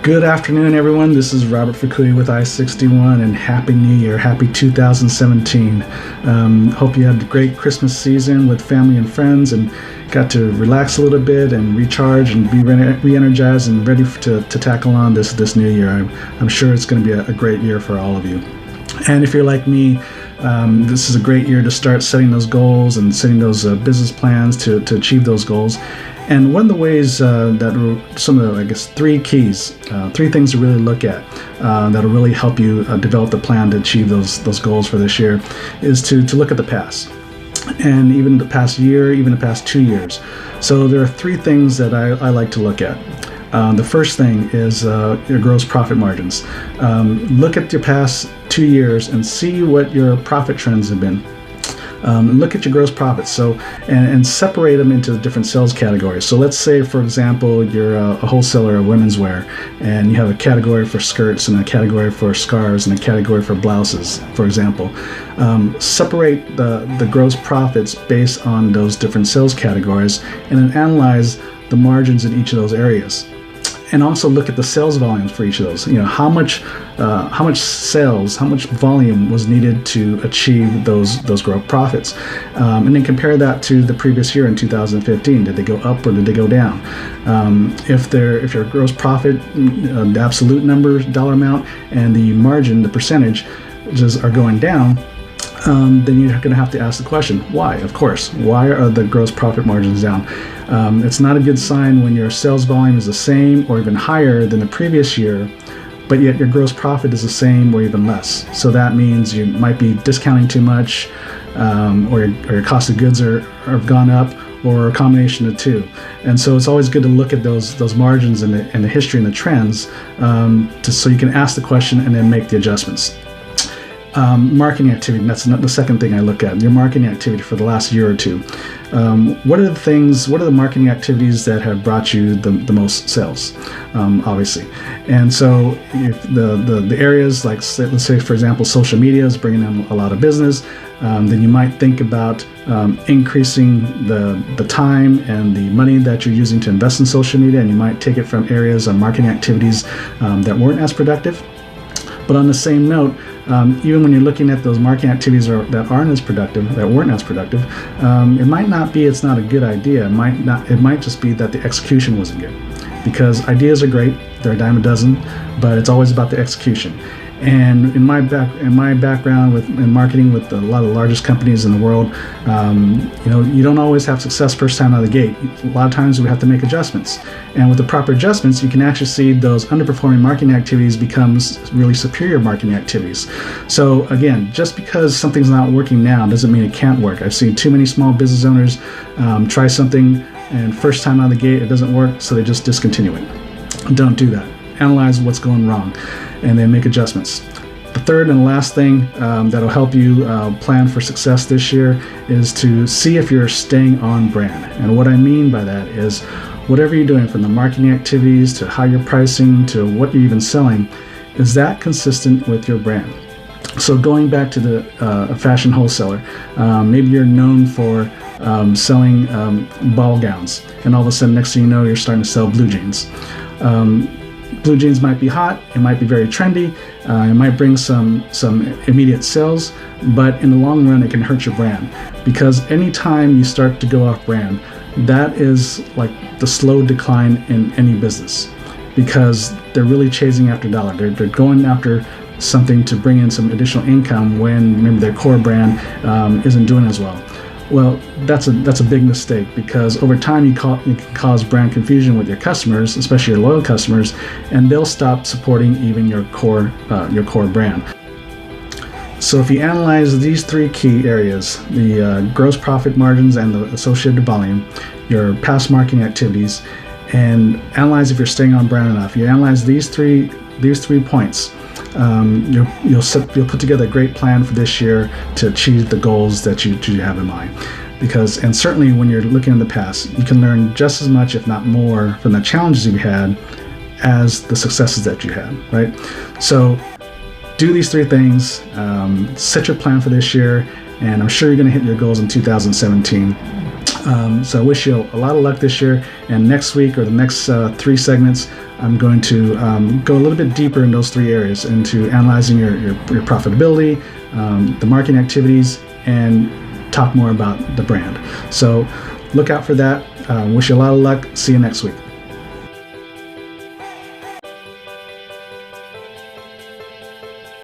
Good afternoon, everyone. This is Robert Fukui with I-61, and Happy New Year. Happy 2017. Hope you had a great Christmas season with family and friends and got to relax a little bit and recharge and be re-energized and ready to tackle on this new year. I'm sure it's going to be a great year for all of you. And if you're like me, this is a great year to start setting those goals and setting those business plans to achieve those goals. And one of the ways that are some of the, three keys, three things to really look at that'll really help you develop the plan to achieve those goals for this year is to look at the past. And even the past year, even the past 2 years. So there are three things that I like to look at. The first thing is your gross profit margins. Look at your past 2 years and see what your profit trends have been. Look at your gross profits, and separate them into different sales categories. So let's say, for example, you're a wholesaler of women's wear, and you have a category for skirts and a category for scarves and a category for blouses, for example. Separate the gross profits based on those different sales categories, and then analyze the margins in each of those areas. And also look at the sales volumes for each of those. How much sales, how much volume was needed to achieve those gross profits, and then compare that to the previous year in 2015. Did they go up or did they go down? If your gross profit, the absolute number, dollar amount, and the margin, the percentages are going down, then you're going to have to ask the question, why? Of course, why are the gross profit margins down? It's not a good sign when your sales volume is the same or even higher than the previous year, but yet your gross profit is the same or even less. So that means you might be discounting too much, or your cost of goods have gone up, or a combination of two. And so it's always good to look at those margins and the history and the trends, so you can ask the question and then make the adjustments. Marketing activity, that's the second thing I look at, your marketing activity for the last year or two. What are the marketing activities that have brought you the most sales, obviously? And so if the areas like, let's say, for example, social media is bringing in a lot of business, then you might think about increasing the time and the money that you're using to invest in social media, and you might take it from areas of marketing activities that weren't as productive. But on the same note, even when you're looking at those marketing activities that weren't as productive, it might not be it's not a good idea. It might just be that the execution wasn't good. Because ideas are great, they're a dime a dozen, but it's always about the execution. And in my background in marketing with a lot of the largest companies in the world, you don't always have success first time out of the gate. A lot of times we have to make adjustments, and with the proper adjustments, you can actually see those underperforming marketing activities becomes really superior marketing activities. So again, just because something's not working now doesn't mean it can't work. I've seen too many small business owners try something, and first time out of the gate it doesn't work, so they just discontinue it. Don't do that. Analyze what's going wrong, and then make adjustments. The third and last thing that'll help you plan for success this year is to see if you're staying on brand. And what I mean by that is whatever you're doing, from the marketing activities to how you're pricing to what you're even selling, is that consistent with your brand? So going back to the fashion wholesaler, maybe you're known for selling ball gowns, and all of a sudden, next thing you know, you're starting to sell blue jeans. Blue jeans might be hot, it might be very trendy, it might bring some immediate sales, but in the long run it can hurt your brand, because anytime you start to go off brand, that is like the slow decline in any business, because they're really chasing after dollar. They're going after something to bring in some additional income when maybe their core brand isn't doing as well. Well, that's a big mistake, because over time you can cause brand confusion with your customers, especially your loyal customers, and they'll stop supporting even your core brand. So if you analyze these three key areas, the gross profit margins and the associated volume, your past marketing activities, and analyze if you're staying on brand enough, you analyze these three points, you'll put together a great plan for this year to achieve the goals that you have in mind. And certainly when you're looking in the past, you can learn just as much, if not more, from the challenges you had as the successes that you had, right? So do these three things, set your plan for this year, and I'm sure you're going to hit your goals in 2017. So I wish you a lot of luck this year, and next week or the next 3 segments, I'm going to go a little bit deeper in those three areas, into analyzing your profitability, the marketing activities, and talk more about the brand. So look out for that. Wish you a lot of luck. See you next week.